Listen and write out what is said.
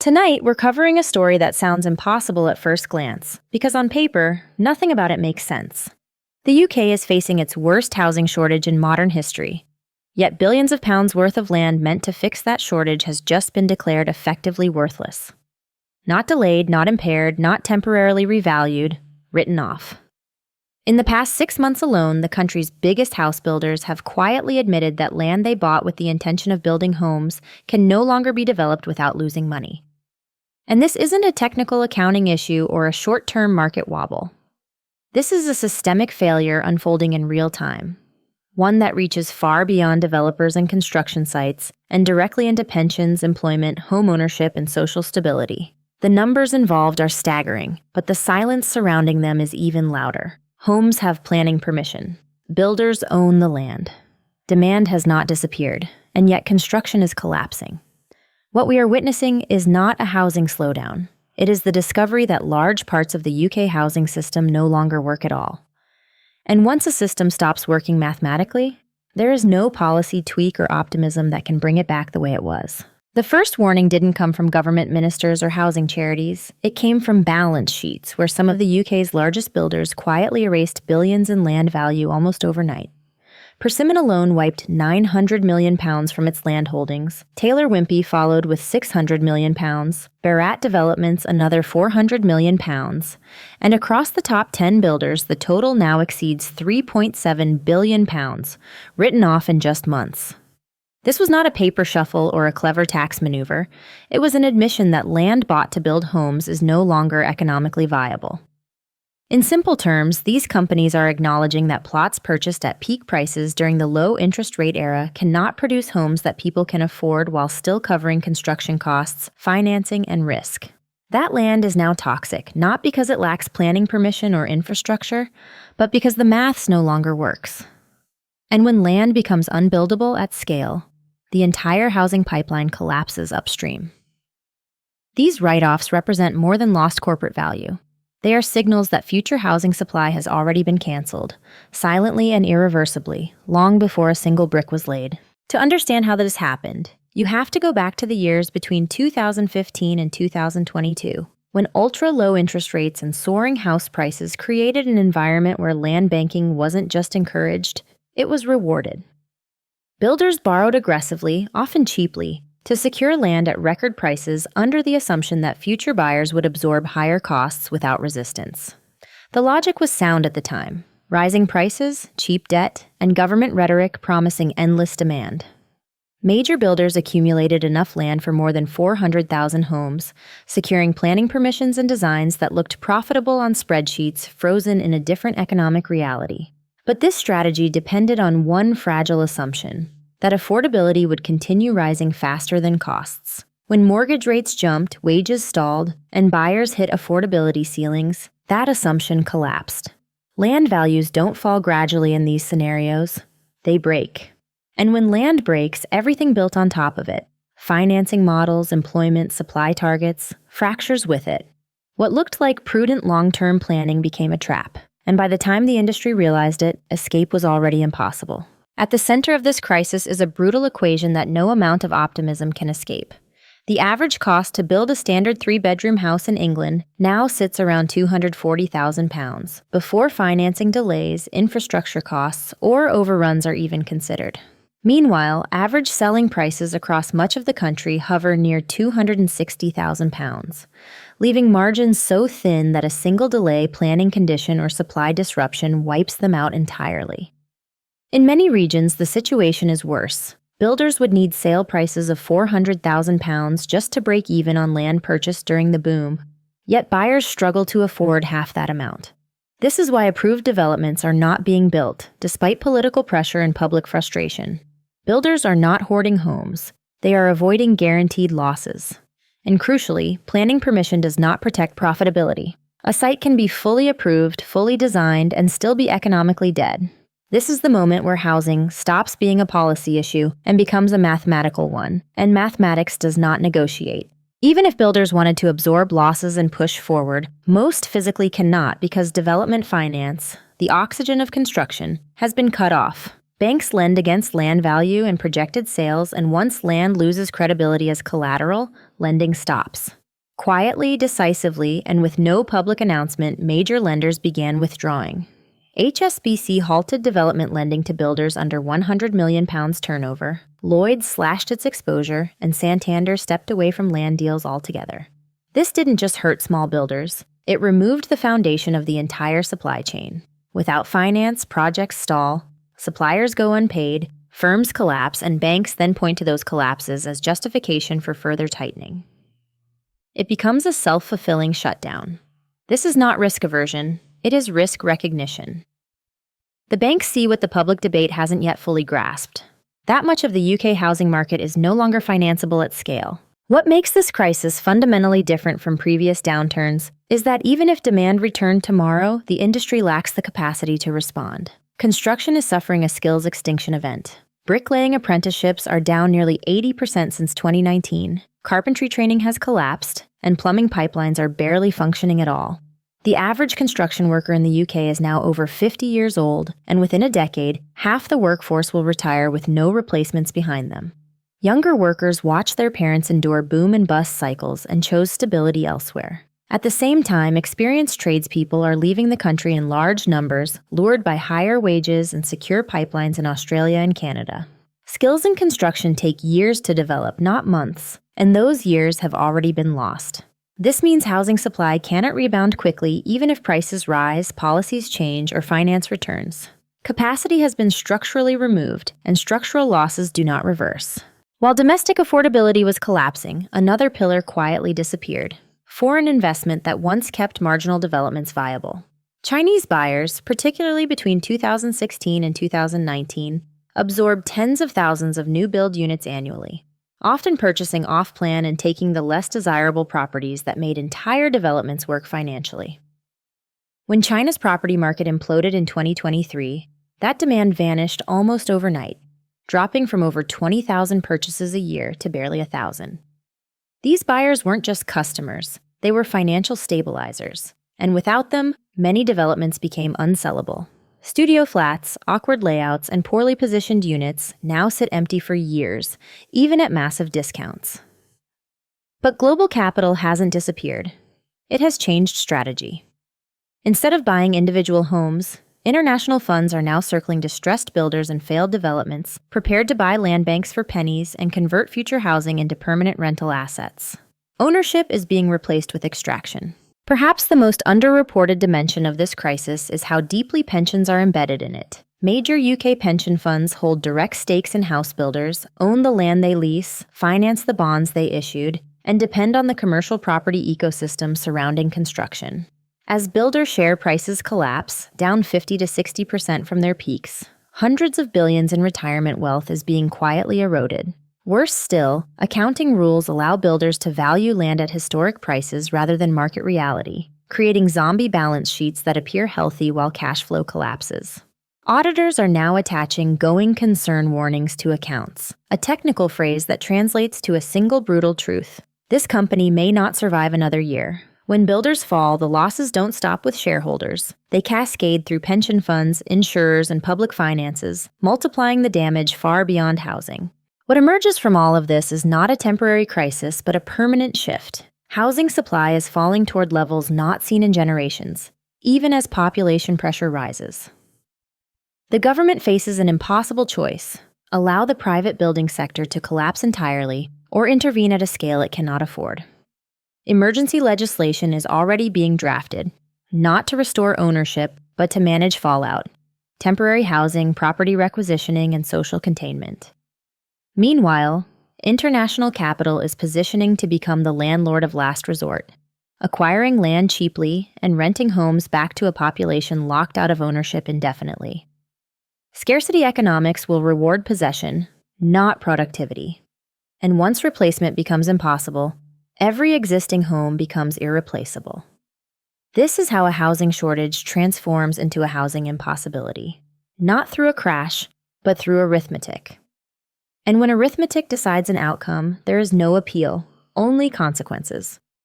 Tonight, we're covering a story that sounds impossible at first glance, because on paper, nothing about it makes sense. The UK is facing its worst housing shortage in modern history. Yet billions of pounds worth of land meant to fix that shortage has just been declared effectively worthless. Not delayed, not impaired, not temporarily revalued, written off. In the past 6 months alone, the country's biggest house builders have quietly admitted that land they bought with the intention of building homes can no longer be developed without losing money. And this isn't a technical accounting issue or a short-term market wobble. This is a systemic failure unfolding in real time, one that reaches far beyond developers and construction sites and directly into pensions, employment, home ownership, and social stability. The numbers involved are staggering, but the silence surrounding them is even louder. Homes have planning permission. Builders own the land. Demand has not disappeared, and yet construction is collapsing. What we are witnessing is not a housing slowdown. It is the discovery that large parts of the UK housing system no longer work at all. And once a system stops working mathematically, there is no policy tweak or optimism that can bring it back the way it was. The first warning didn't come from government ministers or housing charities. It came from balance sheets, where some of the UK's largest builders quietly erased billions in land value almost overnight. Persimmon alone wiped £900 million from its land holdings. Taylor Wimpey followed with £600 million. Bharat Developments another £400 million. And across the top 10 builders, the total now exceeds £3.7 billion, written off in just months. This was not a paper shuffle or a clever tax maneuver. It was an admission that land bought to build homes is no longer economically viable. In simple terms, these companies are acknowledging that plots purchased at peak prices during the low interest rate era cannot produce homes that people can afford while still covering construction costs, financing, and risk. That land is now toxic, not because it lacks planning permission or infrastructure, but because the maths no longer works. And when land becomes unbuildable at scale, the entire housing pipeline collapses upstream. These write-offs represent more than lost corporate value. They are signals that future housing supply has already been canceled, silently and irreversibly, long before a single brick was laid. To understand how this happened, you have to go back to the years between 2015 and 2022, when ultra-low interest rates and soaring house prices created an environment where land banking wasn't just encouraged, it was rewarded. Builders borrowed aggressively, often cheaply, to secure land at record prices under the assumption that future buyers would absorb higher costs without resistance. The logic was sound at the time: rising prices, cheap debt, and government rhetoric promising endless demand. Major builders accumulated enough land for more than 400,000 homes, securing planning permissions and designs that looked profitable on spreadsheets frozen in a different economic reality. But this strategy depended on one fragile assumption: that affordability would continue rising faster than costs. When mortgage rates jumped, wages stalled, and buyers hit affordability ceilings, that assumption collapsed. Land values don't fall gradually in these scenarios. They break. And when land breaks, everything built on top of it, financing models, employment, supply targets, fractures with it. What looked like prudent long-term planning became a trap. And by the time the industry realized it, escape was already impossible. At the center of this crisis is a brutal equation that no amount of optimism can escape. The average cost to build a standard 3-bedroom house in England now sits around £240,000, before financing delays, infrastructure costs, or overruns are even considered. Meanwhile, average selling prices across much of the country hover near £260,000, leaving margins so thin that a single delay, planning condition, or supply disruption wipes them out entirely. In many regions, the situation is worse. Builders would need sale prices of £400,000 just to break even on land purchased during the boom, yet buyers struggle to afford half that amount. This is why approved developments are not being built, despite political pressure and public frustration. Builders are not hoarding homes. They are avoiding guaranteed losses. And crucially, planning permission does not protect profitability. A site can be fully approved, fully designed, and still be economically dead. This is the moment where housing stops being a policy issue and becomes a mathematical one, and mathematics does not negotiate. Even if builders wanted to absorb losses and push forward, most physically cannot because development finance, the oxygen of construction, has been cut off. Banks lend against land value and projected sales, and once land loses credibility as collateral, lending stops. Quietly, decisively, and with no public announcement, major lenders began withdrawing. HSBC halted development lending to builders under £100 million turnover, Lloyds slashed its exposure, and Santander stepped away from land deals altogether. This didn't just hurt small builders, it removed the foundation of the entire supply chain. Without finance, projects stall, suppliers go unpaid, firms collapse, and banks then point to those collapses as justification for further tightening. It becomes a self-fulfilling shutdown. This is not risk aversion, it is risk recognition. The banks see what the public debate hasn't yet fully grasped. That much of the UK housing market is no longer financeable at scale. What makes this crisis fundamentally different from previous downturns is that even if demand returned tomorrow, the industry lacks the capacity to respond. Construction is suffering a skills extinction event. Bricklaying apprenticeships are down nearly 80% since 2019, carpentry training has collapsed, and plumbing pipelines are barely functioning at all. The average construction worker in the UK is now over 50 years old, and within a decade, half the workforce will retire with no replacements behind them. Younger workers watched their parents endure boom and bust cycles and chose stability elsewhere. At the same time, experienced tradespeople are leaving the country in large numbers, lured by higher wages and secure pipelines in Australia and Canada. Skills in construction take years to develop, not months, and those years have already been lost. This means housing supply cannot rebound quickly even if prices rise, policies change, or finance returns. Capacity has been structurally removed, and structural losses do not reverse. While domestic affordability was collapsing, another pillar quietly disappeared: foreign investment that once kept marginal developments viable. Chinese buyers, particularly between 2016 and 2019, absorbed tens of thousands of new build units annually, often purchasing off-plan and taking the less desirable properties that made entire developments work financially. When China's property market imploded in 2023, that demand vanished almost overnight, dropping from over 20,000 purchases a year to barely 1,000. These buyers weren't just customers, they were financial stabilizers, and without them, many developments became unsellable. Studio flats, awkward layouts, and poorly positioned units now sit empty for years, even at massive discounts. But global capital hasn't disappeared. It has changed strategy. Instead of buying individual homes, international funds are now circling distressed builders and failed developments, prepared to buy land banks for pennies and convert future housing into permanent rental assets. Ownership is being replaced with extraction. Perhaps the most underreported dimension of this crisis is how deeply pensions are embedded in it. Major UK pension funds hold direct stakes in house builders, own the land they lease, finance the bonds they issued, and depend on the commercial property ecosystem surrounding construction. As builder share prices collapse, down 50 to 60% from their peaks, hundreds of billions in retirement wealth is being quietly eroded. Worse still, accounting rules allow builders to value land at historic prices rather than market reality, creating zombie balance sheets that appear healthy while cash flow collapses. Auditors are now attaching going concern warnings to accounts, a technical phrase that translates to a single brutal truth: this company may not survive another year. When builders fall, the losses don't stop with shareholders. They cascade through pension funds, insurers, and public finances, multiplying the damage far beyond housing. What emerges from all of this is not a temporary crisis, but a permanent shift. Housing supply is falling toward levels not seen in generations, even as population pressure rises. The government faces an impossible choice: allow the private building sector to collapse entirely, or intervene at a scale it cannot afford. Emergency legislation is already being drafted, not to restore ownership, but to manage fallout: temporary housing, property requisitioning, and social containment. Meanwhile, international capital is positioning to become the landlord of last resort, acquiring land cheaply and renting homes back to a population locked out of ownership indefinitely. Scarcity economics will reward possession, not productivity. And once replacement becomes impossible, every existing home becomes irreplaceable. This is how a housing shortage transforms into a housing impossibility, not through a crash, but through arithmetic. And when arithmetic decides an outcome, there is no appeal, only consequences.